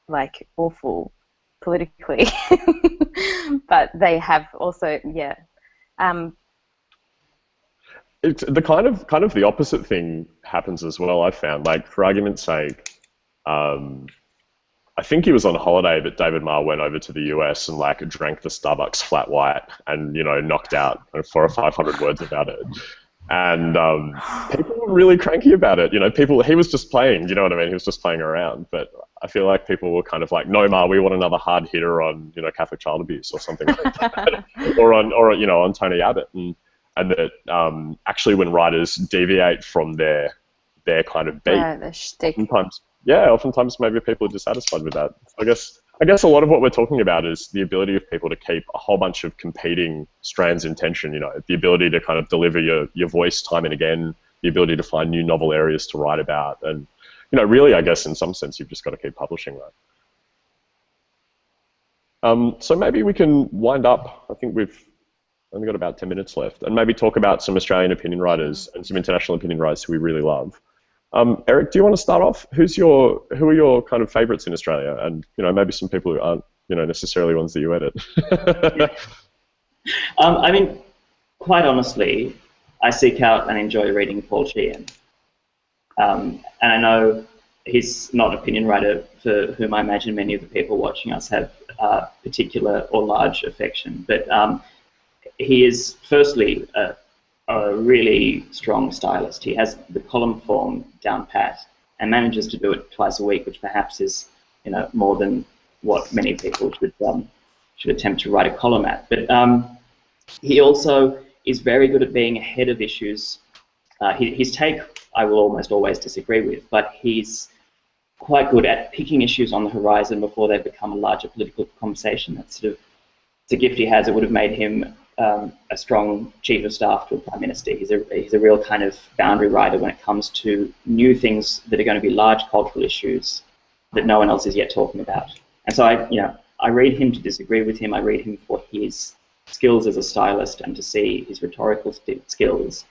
like awful politically. But they have also, yeah. It's the kind of the opposite thing happens as well. I've found, like, for argument's sake, I think he was on holiday, but David Marr went over to the US and like drank the Starbucks flat white and, you know, knocked out 400 or 500 words about it. And people were really cranky about it. You know, he was just playing, you know what I mean? He was just playing around. But I feel like people were kind of like, no, Marr, we want another hard hitter on, you know, Catholic child abuse or something like that, or you know, on Tony Abbott. And that actually when writers deviate from their kind of beat, the shtick. Oftentimes maybe people are dissatisfied with that. I guess a lot of what we're talking about is the ability of people to keep a whole bunch of competing strands in tension, you know, the ability to kind of deliver your voice time and again, the ability to find new novel areas to write about. And, you know, really, I guess in some sense, you've just got to keep publishing that. So maybe we can wind up. I think we've only got about 10 minutes left, and maybe talk about some Australian opinion writers and some international opinion writers who we really love. Eric, do you want to start off? Who are your kind of favourites in Australia, and, you know, maybe some people who aren't, you know, necessarily ones that you edit? I mean, quite honestly, I seek out and enjoy reading Paul Sheehan, and I know he's not an opinion writer for whom I imagine many of the people watching us have particular or large affection, but he is firstly a really strong stylist. He has the column form down pat and manages to do it twice a week, which perhaps is, you know, more than what many people should attempt to write a column at. But he also is very good at being ahead of issues. His take I will almost always disagree with, but he's quite good at picking issues on the horizon before they become a larger political conversation. That's sort of, it's a gift he has. It would have made him a strong chief of staff to a prime minister. He's a real kind of boundary rider when it comes to new things that are going to be large cultural issues that no one else is yet talking about. And so I read him to disagree with him. I read him for his skills as a stylist and to see his rhetorical skills,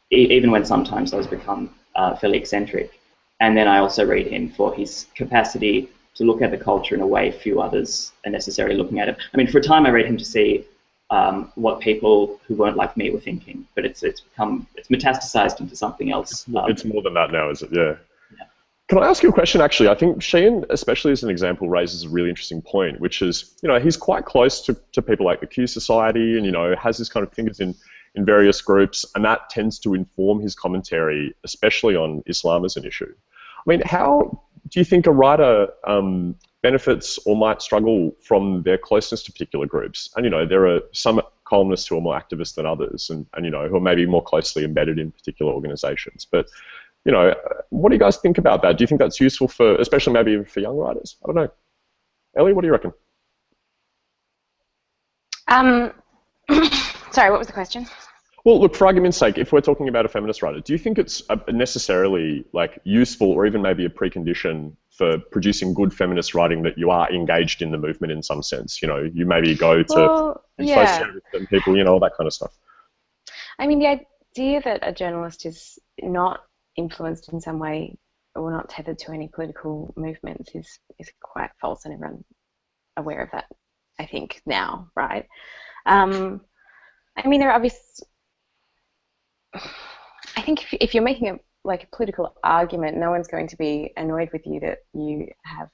even when sometimes those become fairly eccentric. And then I also read him for his capacity to look at the culture in a way few others are necessarily looking at it. I mean, for a time I read him to see what people who weren't like me were thinking, but it's metastasized into something else. It's more than that now, is it? Yeah. Can I ask you a question, actually? I think Sheehan, especially as an example, raises a really interesting point, which is, you know, he's quite close to people like the Q Society and, you know, has his kind of fingers in various groups, and that tends to inform his commentary, especially on Islam as an issue. I mean, how do you think a writer benefits or might struggle from their closeness to particular groups? And, you know, there are some columnists who are more activist than others and you know, who are maybe more closely embedded in particular organizations. But, you know, what do you guys think about that? Do you think that's useful for, especially maybe even for young writers? I don't know. Ellie, what do you reckon? Sorry, what was the question? Well, look, for argument's sake, if we're talking about a feminist writer, do you think it's necessarily like useful or even maybe a precondition for producing good feminist writing that you are engaged in the movement in some sense? You know, you maybe go to associate with certain people, you know, all that kind of stuff. I mean, the idea that a journalist is not influenced in some way or not tethered to any political movements is quite false, and everyone's aware of that, I think, now, right? I mean, there are obvious. I think if you're making a political argument, no one's going to be annoyed with you that you have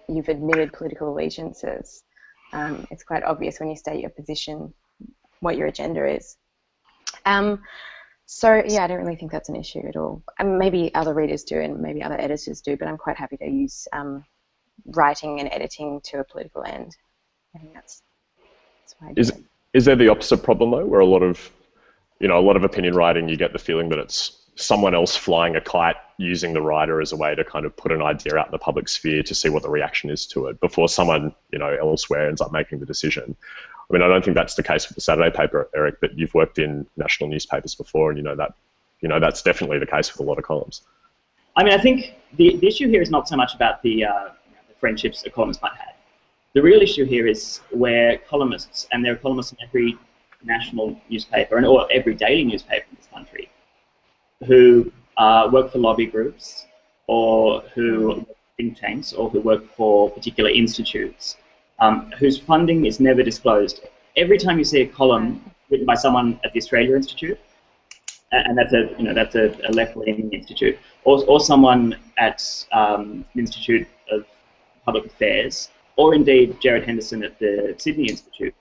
you've admitted political allegiances. It's quite obvious when you state your position what your agenda is. So yeah, I don't really think that's an issue at all. Maybe other readers do, and maybe other editors do, but I'm quite happy to use writing and editing to a political end. I think that's why I do it. Is there the opposite problem though, where a lot of opinion writing, you get the feeling that it's someone else flying a kite using the writer as a way to kind of put an idea out in the public sphere to see what the reaction is to it before someone, elsewhere ends up making the decision. I mean, I don't think that's the case with the Saturday paper, Eric, but you've worked in national newspapers before, and that's definitely the case with a lot of columns. I mean, I think the issue here is not so much about the friendships a columnist might have. The real issue here is where columnists, and there are columnists in every national newspaper or every daily newspaper in this country, who work for lobby groups or who work for think tanks or who work for particular institutes, whose funding is never disclosed. Every time you see a column written by someone at the Australia Institute, and that's a left-leaning institute, or someone at the Institute of Public Affairs, or indeed Gerard Henderson at the Sydney Institute,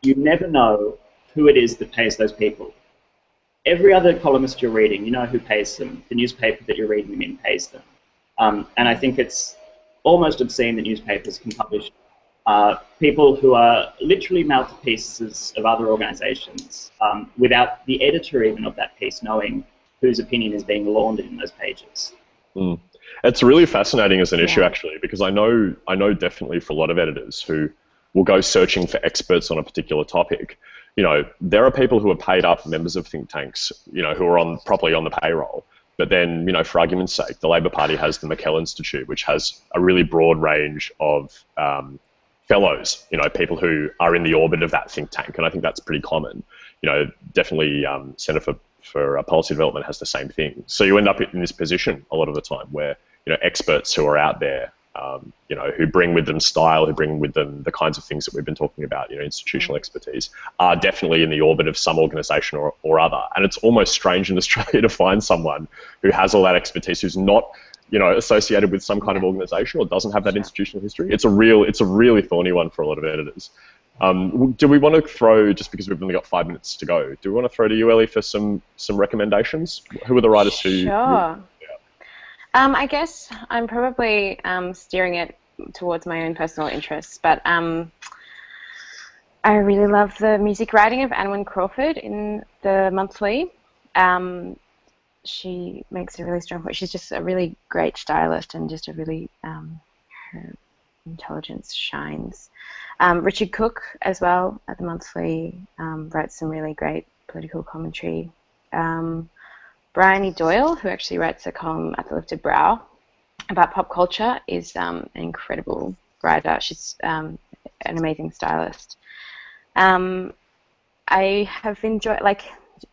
you never know who it is that pays those people. Every other columnist you're reading, you know who pays them. The newspaper that you're reading them in pays them. And I think it's almost obscene that newspapers can publish people who are literally mouthpieces of other organisations without the editor even of that piece knowing whose opinion is being laundered in those pages. Mm. It's really fascinating as an issue, actually, because I know definitely for a lot of editors who will go searching for experts on a particular topic. There are people who are paid up, members of think tanks, who are properly on the payroll. But then, for argument's sake, the Labor Party has the McKell Institute, which has a really broad range of fellows, people who are in the orbit of that think tank. And I think that's pretty common. Definitely Centre for Policy Development has the same thing. So you end up in this position a lot of the time where, experts who are out there, who bring with them style, who bring with them the kinds of things that we've been talking about, institutional expertise, are definitely in the orbit of some organisation or other. And it's almost strange in Australia to find someone who has all that expertise, who's not, associated with some kind of organisation or doesn't have that institutional history. It's a really thorny one for a lot of editors. Do we want to throw, just because we've only got 5 minutes to go, do we want to throw to you, Ellie, for some recommendations? Who are the writers who... Sure. I guess I'm probably steering it towards my own personal interests, but I really love the music writing of Anwen Crawford in the Monthly. She makes a really strong point. She's just a really great stylist and just a really, her intelligence shines. Richard Cook as well at the Monthly writes some really great political commentary. Bryony Doyle, who actually writes a column at The Lifted Brow about pop culture, is an incredible writer. She's an amazing stylist. I have enjoyed, I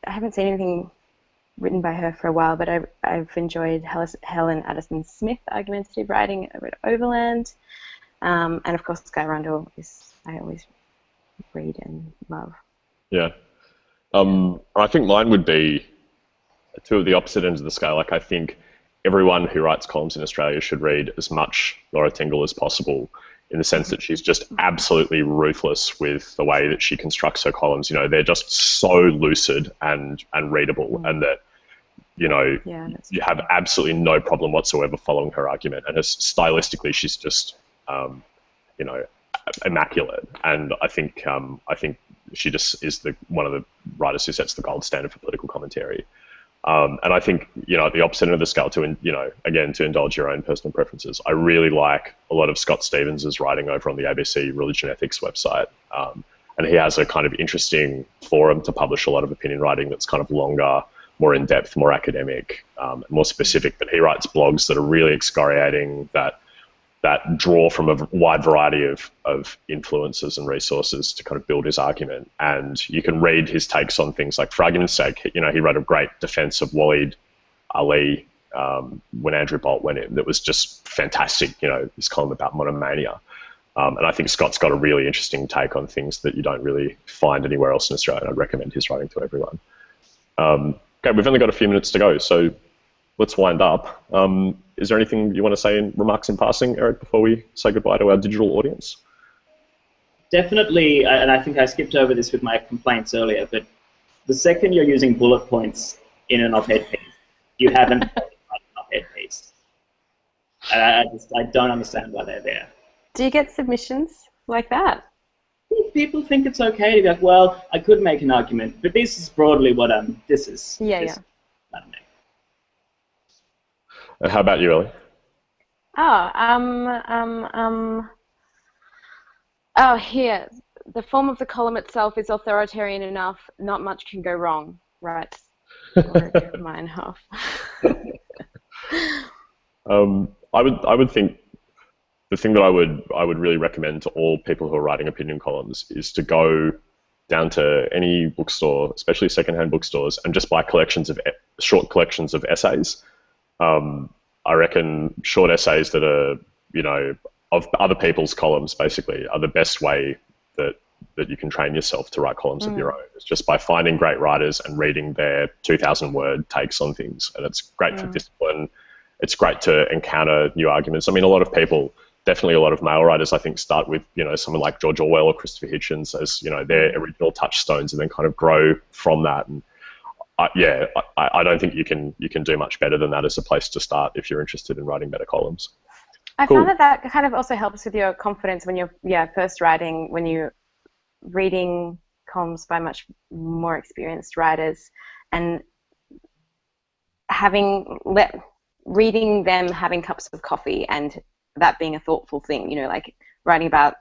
haven't seen anything written by her for a while, but I've enjoyed Helen Addison-Smith argumentative writing over at Overland. And of course, Guy Rundle I always read and love. Yeah. I think mine would be two of the opposite ends of the scale. I think everyone who writes columns in Australia should read as much Laura Tingle as possible, in the sense that she's just absolutely ruthless with the way that she constructs her columns. They're just so lucid and readable, and that, you have absolutely no problem whatsoever following her argument. And stylistically, she's just, immaculate. And I think she just is one of the writers who sets the gold standard for political commentary. And I think, at the opposite end of the scale, again, to indulge your own personal preferences, I really like a lot of Scott Stevens' writing over on the ABC Religion Ethics website. And he has a kind of interesting forum to publish a lot of opinion writing that's kind of longer, more in-depth, more academic, more specific. But he writes blogs that are really excoriating, that draw from a wide variety of influences and resources to kind of build his argument. And you can read his takes on things like, for argument's sake, he wrote a great defense of Waleed Ali when Andrew Bolt went in. That was just fantastic, his column about monomania. And I think Scott's got a really interesting take on things that you don't really find anywhere else in Australia, and I'd recommend his writing to everyone. Okay, we've only got a few minutes to go, so let's wind up. Is there anything you want to say in remarks in passing, Eric, before we say goodbye to our digital audience? definitely, and I think I skipped over this with my complaints earlier, but the second you're using bullet points in an op-ed piece, you haven't an op-ed piece. I don't understand why they're there. Do you get submissions like that? People think it's okay to be like, well, I could make an argument, but this is broadly what this is. Yeah, this, yeah. I don't know. And how about you, Ellie? Oh, here. The form of the column itself is authoritarian enough. Not much can go wrong. Right. Mine half. I would think the thing that I would really recommend to all people who are writing opinion columns is to go down to any bookstore, especially secondhand bookstores, and just buy short collections of essays. I reckon short essays that are, of other people's columns basically are the best way that you can train yourself to write columns of your own. It's just by finding great writers and reading their 2,000-word takes on things. And it's great for discipline. It's great to encounter new arguments. I mean, a lot of people, definitely a lot of male writers, I think, start with, someone like George Orwell or Christopher Hitchens as, their original touchstones, and then kind of grow from that. And I don't think you can do much better than that as a place to start if you're interested in writing better columns. I found that kind of also helps with your confidence when you're first writing, when you're reading columns by much more experienced writers, and reading them having cups of coffee, and that being a thoughtful thing, like writing about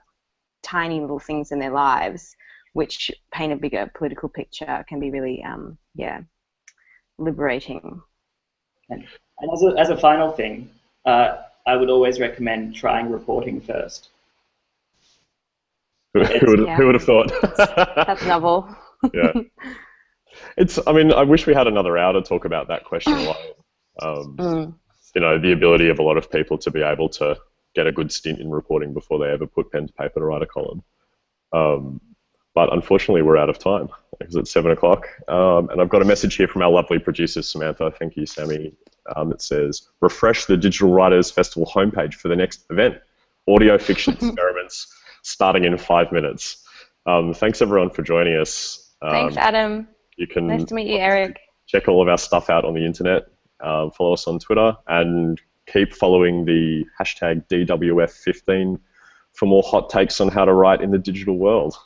tiny little things in their lives which paint a bigger political picture can be really liberating. And as a final thing, I would always recommend trying reporting first. Who would have thought? That's novel. Yeah. I wish we had another hour to talk about that question alone. The ability of a lot of people to be able to get a good stint in reporting before they ever put pen to paper to write a column. But unfortunately, we're out of time because it's 7 o'clock. And I've got a message here from our lovely producer, Samantha. Thank you, Sammy. That says, refresh the Digital Writers Festival homepage for the next event. Audio fiction experiments starting in 5 minutes. Thanks, everyone, for joining us. Thanks, Adam. Nice to meet you, Eric. Check all of our stuff out on the internet. Follow us on Twitter and keep following the hashtag DWF15 for more hot takes on how to write in the digital world.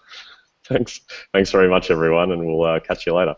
Thanks very much, everyone, and we'll catch you later.